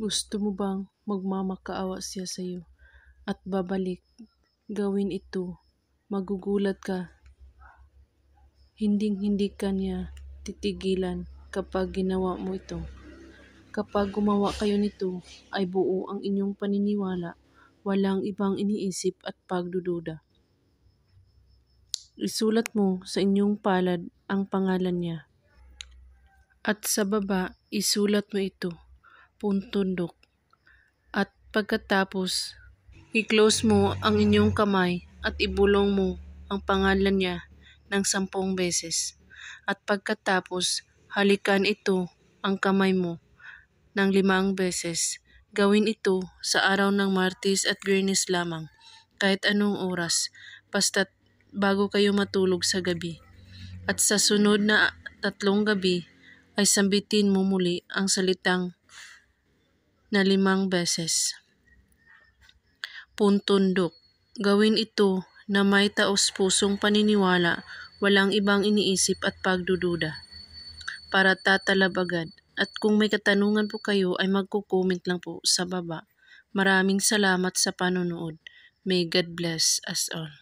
Gusto mo bang magmamakaawa siya sa'yo at babalik? Gawin ito. Magugulat ka. Hinding-hindi ka niya titigilan kapag ginawa mo ito. Kapag gumawa kayo nito, ay buo ang inyong paniniwala. Walang ibang iniisip at pagdududa. Isulat mo sa inyong palad ang pangalan niya. At sa baba, isulat mo ito. Puntundok. At pagkatapos, i-close mo ang inyong kamay at ibulong mo ang pangalan niya ng 10 beses. At pagkatapos, halikan ito ang kamay mo ng 5 beses. Gawin ito sa araw ng Martes at Biyernes lamang, kahit anong oras, basta't bago kayo matulog sa gabi. At sa sunod na 3 gabi, ay sambitin mo muli ang salitang na 5 beses. Puntundok. Gawin ito na may taos-pusong paniniwala, walang ibang iniisip at pagdududa. Para tatalab agad. At kung may katanungan po kayo ay magko-comment lang po sa baba. Maraming salamat sa panonood. May God bless us all.